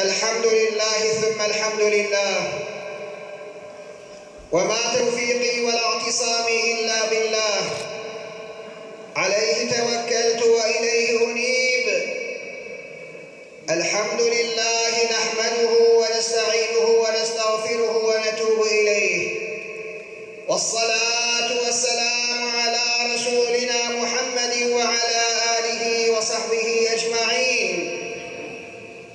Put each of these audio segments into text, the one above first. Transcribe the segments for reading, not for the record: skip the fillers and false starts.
الحمد لله ثم الحمد لله وما توفيقي ولا اعتصامي إلا بالله عليه توكلت وإليه أنيب. الحمد لله نحمده ونستعينه ونستغفره ونتوب إليه، والصلاة والسلام على رسولنا محمد وعلى آله وصحبه أجمعين.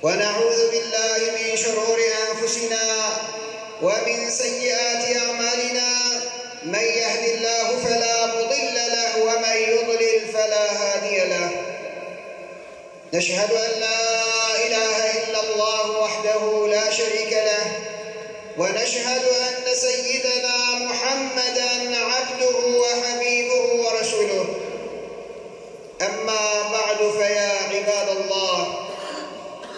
ونعوذ بالله من شرور أنفسنا ومن سيئات أعمالنا، من يهد الله فلا مضل له ومن يضلل فلا هادي له. نشهد أن لا إله إلا الله وحده لا شريك له، ونشهد أن سيدنا محمدا عبده وحبيبه ورسوله. أما بعد فيا عباد الله،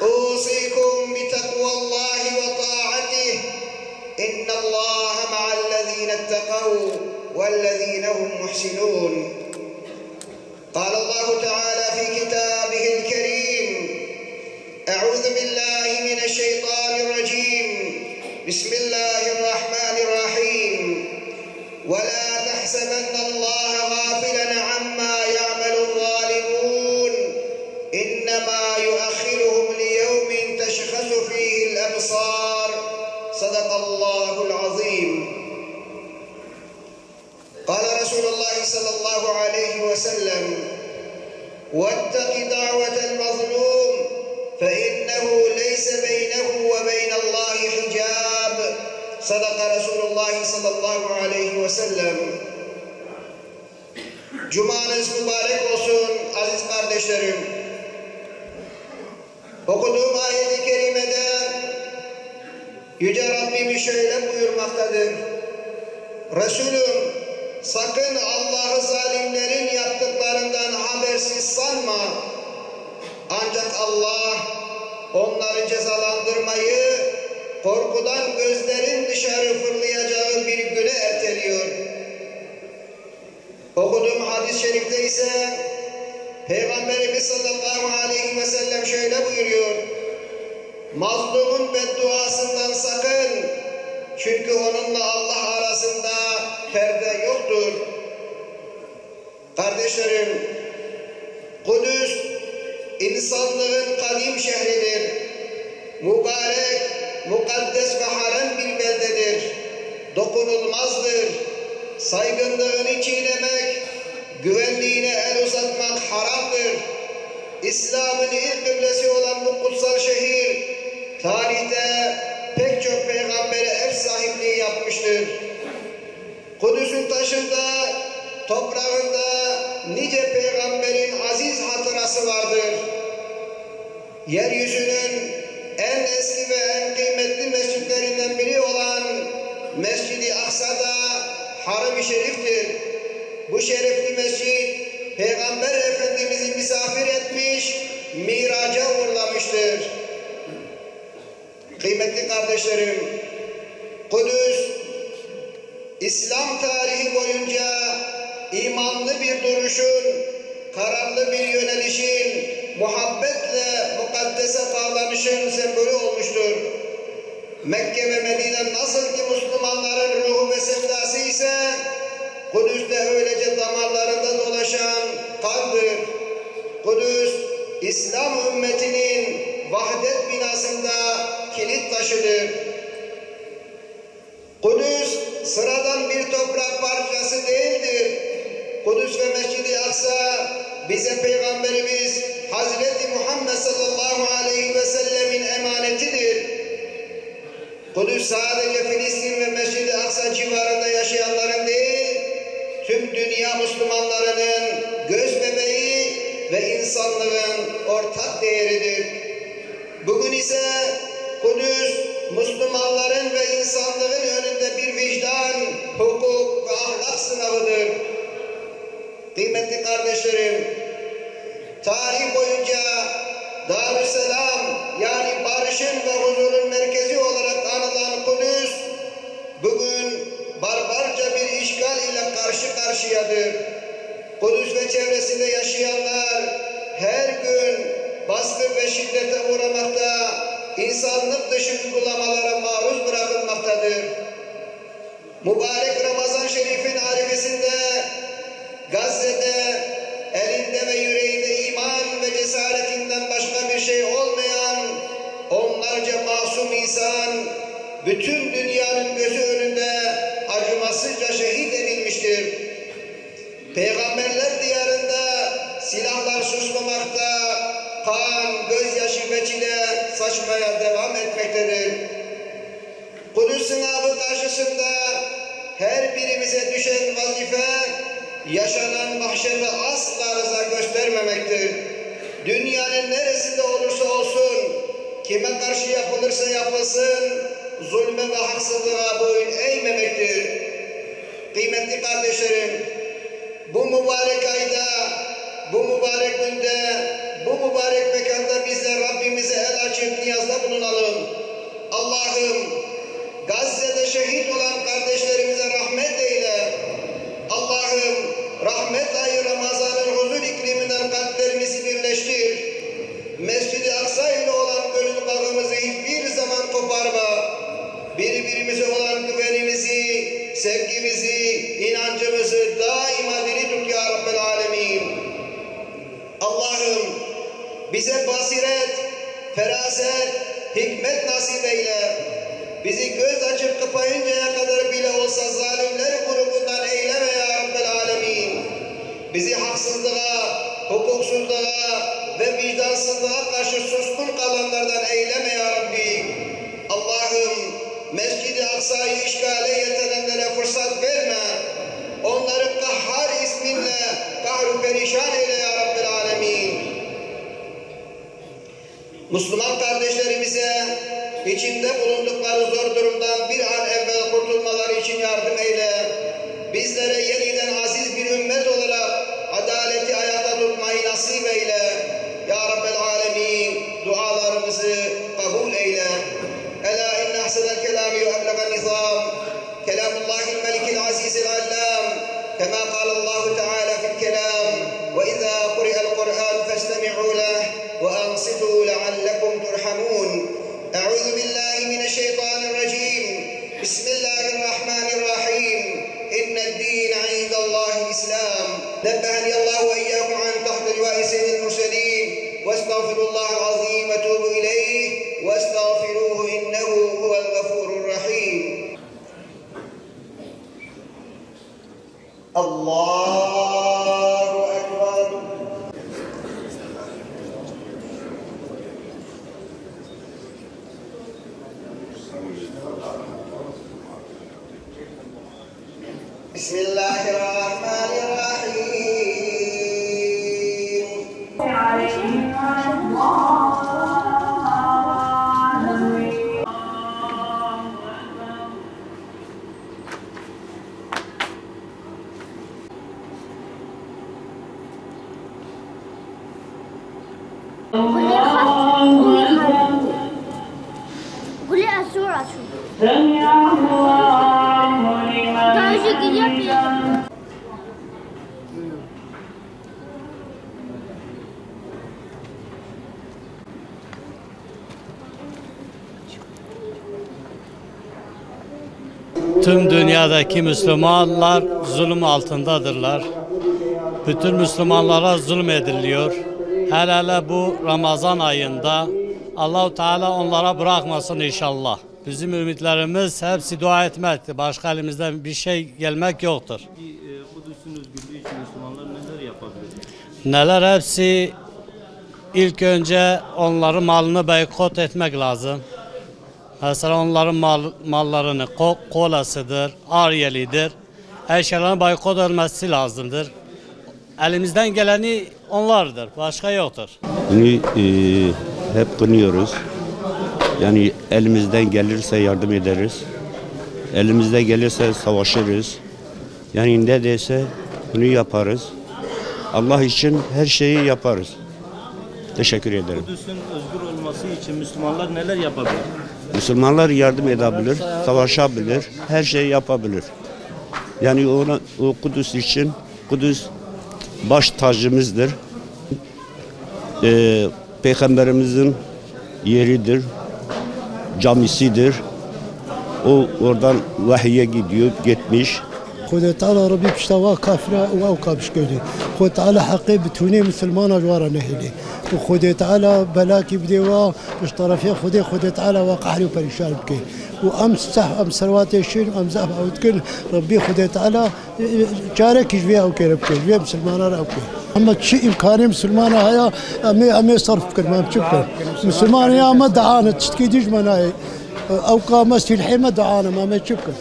أوصيكم بتقوى الله وطاعته، إن الله مع الذين اتقوا والذين هم محسنون. قال الله تعالى في كتابه الكريم: أعوذ بالله من الشيطان الرجيم، بسم الله الرحمن الرحيم. ولا تحسبن الله غافلا عما يعمل الظالمون، إنما يؤخرهم ليوم تشخص فيه الأبصار. صدق الله العظيم. قال رسول الله صلى الله عليه وسلم: واتق دعوة المظلوم فإنه ليس بينه وبين الله حجاب. صدق رسول الله صلى الله عليه وسلم. Cumanız mübarek olsun aziz kardeşlerim. Okuduğum ayet-i kerimede Yüce Rabbimiz şöyle buyurmaktadır: Resulüm, sakın Allah'ı zalimlerin yaptıklarından habersiz sanma. Ancak Allah onları cezalandırmayı korkudan gözlerin dışarı fırlayacağı bir güne erteliyor. Okuduğum hadis-i şerifte ise Peygamberimiz sallallahu aleyhi ve sellem şöyle buyuruyor: mazlumun bedduasından sakın, çünkü onunla Allah arasında perde yoktur. Kardeşlerim, Kudüs insanlığın kadim şehridir. Mübarek, mukaddes ve harem bir beldedir. Dokunulmazdır. Saygınlığını çiğnemek, güvenliğine el uzatmak haramdır. İslam'ın ilk kıblesi olan bu kutsal şehir, tarihte pek çok peygambere ev sahipliği yapmıştır. Kudüs'ün taşında, toprağında nice peygamberin aziz hatırası vardır. Yeryüzünün en eski ve en kıymetli mescitlerinden biri olan Mescid-i Aksa'da Haram-ı Şerif'tir. Bu şerefli mescid Peygamber Efendimiz'i misafir etmiş, miraca uğurlamıştır. Kıymetli kardeşlerim, Kudüs, İslam tarihi boyunca imanlı bir duruşun, kararlı bir yönelişin, muhabbetle mukaddese bağlanışın sembolü olmuştur. Mekke ve Medine nasıl ki Müslümanların ruhu ve sevdası ise, Kudüs de öylece damarlarında dolaşan kandır. Kudüs, İslam ümmetinin vahdet binasında kilit taşıdır. Kudüs, sıradan bir toprak parçası değildir. Kudüs ve Mescid-i Aksa, bize Peygamberimiz Hazreti Muhammed sallallahu aleyhi ve sellemin emanetidir. Kudüs sadece Filistin ve Mescid-i Aksa civarında yaşayanların değil, tüm dünya Müslümanlarının göz bebeği ve insanlığın ortak değeridir. Bugün ise Kudüs, Müslümanların ve insanlığın önünde bir vicdan, hukuk ve ahlak sınavıdır. Kıymetli kardeşlerim, tarih boyunca Darüsselam, yani barışın ve huzurun merkezi olarak anılan Kudüs, bugün barbarca bir işgal ile karşı karşıyadır. Kudüs ve çevresinde yaşayanlar her gün baskı ve şiddete uğramakta, insanlık dışı uygulamalara maruz bırakılmaktadır. Mübarek Ramazan Şerif'in arifesinde Gazze'de elinde ve yüreğinde iman ve cesaretinden başka bir şey olmayan onlarca masum insan bütün dünyanın gözü önünde acımasızca şehit edilmiştir. Peygamberler diyarında silahlar susmamakta, kan, gözyaşı ve çile saçmaya devam etmektedir. Kudüs sınavı karşısında her birimize düşen vazife, yaşanan mahşerde asla rıza göstermemektir. Dünyanın neresinde olursa olsun, kime karşı yapılırsa yapılsın, zulme ve haksızlığa boyun eğmemektir. Kıymetli kardeşlerim, bu mübarek ayda, bu mübarek günde, bu mübarek mekanda biz de Rabbimize el açıp niyazda bulunalım. Allah'ım, Gazze'de şehit olan kardeşlerimize rahmet eyle. Allah'ım, rahmet ayı Ramazan'ın huzur ikliminden kalplerimizi birleştir. Mescid-i Aksa ile olan gönül bağımızı hiçbir zaman koparma. Birbirimize olan güvenimizi, sevgimizi, inancımızı daima diri tut ya Rabbel Alemin. Allah'ım, bize basiret, feraset, hikmet nasip eyle. Bizi göz açıp kapayıncaya kadar bile olsa zalimler grubundan eyleme ya Rabbel Alemin. Bizi haksızlığa, hukuksuzluğa ve vicdansızlığa karşı suskun kalanlardan eyleme ya Rabbi. Allah'ım, Mescid-i Aksa'yı işgale yetenenlere fırsat verme. Onları Kahhar isminle kahru perişan eyle ya Rabbel Alemin. Müslüman kardeşlerimize içinde bulundukları zor durumdan bir an evvel kurtulmaları için yardım eyle. Bizlere yeniden aziz bir ümmet olarak adaleti ayakta tutmayı nasip eyle. Ya Rabbel Alemin, dualarımızı kabul eyle. Ela inne ahsenel kelami ve eblegan nizam kelamullahil melikil azizil allam kema kâlallahu teâlâ fil kelam ve izâ kuri'el Kur'an festemi'û leh ve ansitû leallekum turhamûn. Eûzu billahi mineşşeytanirracim. Bismillahirrahmanirrahim. İnned-dîne indallâhil İslam. Nebbeheni Allahu ve iyyâkum an tahta livâi seyyidil murselîn. Vestağfirullahal azîm ve tûbû ileyh. Vestağfiruhu innehu huvel gafûrur rahîm. Allahu ekber. Bismillahirrahmanirrahim. قولي السورة شو؟ درجة قريبة. Tüm dünyadaki Müslümanlar zulüm altındadırlar. Bütün Müslümanlara zulmediliyor. Hele bu Ramazan ayında Allah-u Teala onlara bırakmasın inşallah. Bizim ümitlerimiz hepsi dua etmektir. Başka elimizden bir şey gelmek yoktur. Kudüs'ün özgürlüğü için Müslümanlar neler yapabilir? Neler hepsi ilk önce onların malını boykot etmek lazım. Mesela onların mallarını, kolasıdır, Ariyelidir. Eşyaların boykot edilmesi lazımdır. Elimizden geleni onlardır, başka yoktur. Bunu hep kınıyoruz. Yani elimizden gelirse yardım ederiz. Elimizde gelirse savaşırız. Yani ne dese bunu yaparız. Allah için her şeyi yaparız. Teşekkür ederim. Kudüs'ün özgür olması için Müslümanlar neler yapabilir? Müslümanlar yardım edebilir, savaşabilir, her şeyi yapabilir. Yani o Kudüs için, Kudüs baş tacımızdır. Peygamberimizin yeridir. camisidir. O oradan vahiye gidiyor, gitmiş. خدا تعالى ربي بشتوا كافرة وأوكا بشكودي خدا تعالى حقي بتوني مسلمانة جوارا نهيلي وخدا تعالى بلاكي بديوا مش طرفي خدا تعالى واقع لي وبريشان بكي وأمس صح أمس سرواتي الشين أمس زعف أوتكن ربي خدا تعالى جارك يجبيها أوكي ربكي جبيها مسلمانة أوكي أما شيء إمكاني مسلمانة هيا أمي صرف كل ما بشكل مسلمانة يا ما دعانة تشتكي ديج مناي أوكا مس في الحين ما دعانة ما بشكل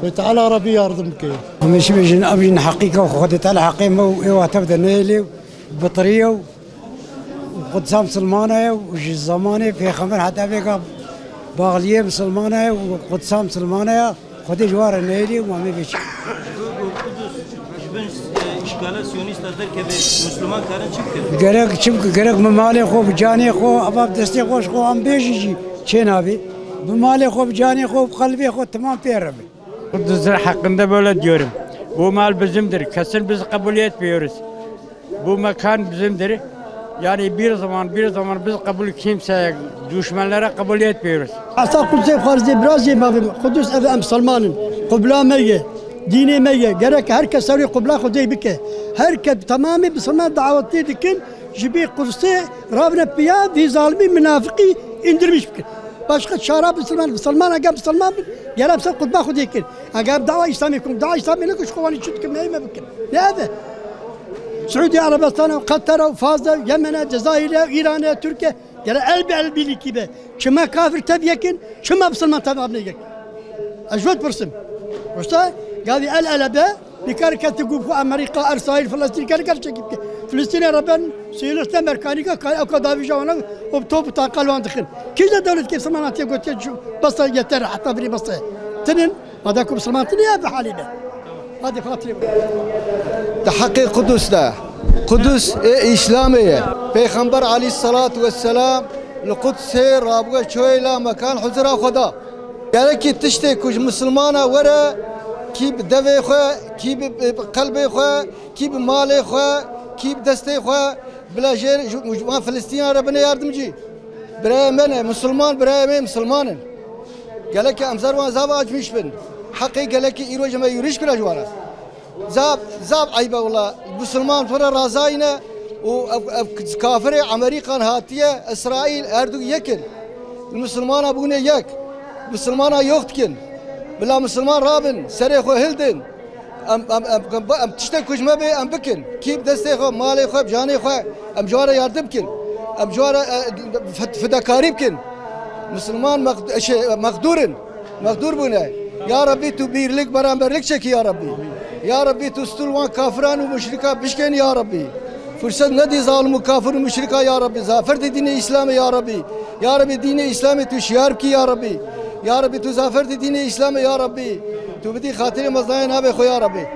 وتعالى ربي يرضمك مش بيجن أبين حقيقة وخدت على حقيقة وتبدأ نيلي بطرية وقدسام سلمانة وجي الزمانة في خمر حتى فيك باغلية مسلمانة وقدسام سلمانة خدي جوار نيلي وما بيش İşgale Siyonistler der ki Müslüman karın çıktı. gerek mali خو بجاني خو أباب دستي خوش خو عم بيجي شين أبي بمالي خو بجاني خو بقلبي خو تمام بيربي Kudüs hakkında böyle diyorum. Bu mal bizimdir. Kesin biz kabul etmiyoruz. Bu mekan bizimdir. Yani bir zaman biz kabul kimseye, düşmanlara kabul etmiyoruz. Asla Kudüs'e farz biraz yemem. Kudüs ev Müslümanın. Kıbla meyye. Dini meyye. Gerek herkes sarı kıbla Kudüs'e bike. Herkes tamamı Müslüman davetli dikin. Jibi Kudüs'e Rabbine piya ve zalimi münafiki indirmiş bike. Başka şarap Müslüman agam Müslüman yarabsa kutba Kudüs'e. Agam dava İslamikum. Dava İslami'ne kuş kovanı çütküm neyme bike. Ne abi? Suudi Arabistan'a, Katar'a, fazla Yemen'e, Cezayir'e, İran'a, Türkiye. Yani el birlik gibi. Kime kafir tabi yakin, kime Müslüman tabi abne yakin. Ajot pırsım. Usta, gavi el be, nikar katigufu Amerika, İsrail, Filistin, nikar çekip. Filistin'e Rabben, Siyonist'e Merkanika, o kadar bir javana, o topu takalvan dıkın. Kizle devlet ki Müslüman atiye götüye, basta yeter, hatta biri basta. Tinin, madakum Müslüman tini ya bir haline. Hadi Fatih. تحقق قدس ده قدس إسلامية پیغمبر عليه الصلاة والسلام القدس رابطة شويلة مكان حضرة خدا يعني كي تشتي كوش مسلمانة ورا كي بدوي خو كي بقلبي خو كي بمالي خو كي بدستي خو بلا جير مجموعة فلسطين ربنا يردمجي براي من مسلمان براي من مسلمان قال لك أمزار وان زواج مش بن حقي قال لك يروج ما يريش كل أجوانا زاب عيبه والله مسلمان ترى رازاينه وكافر امريكا هاتيه اسرائيل اردو يكن المسلمان ابونا يك مسلمان يوختكن بلا مسلمان رابن سريخو هلدن ام تشتكوش ما بي ام بكن كيف دستيخو مالي خو بجاني خو ام جواره يردمكن ام جواره فداكاري بكن مسلمان مقدور بونه يا ربي تو بيرلك برامبرلك شكي يا ربي يا ربي تستلوان كافران ومشركا بشكن يا ربي فرصة ندي ظالم وكافر ومشركا يا ربي زافر دين الإسلام يا ربي يا ربي دين الإسلام تشيار كي يا ربي يا ربي تزافر دين الإسلام يا ربي تو بدي خاطر مزاين هذا خو يا ربي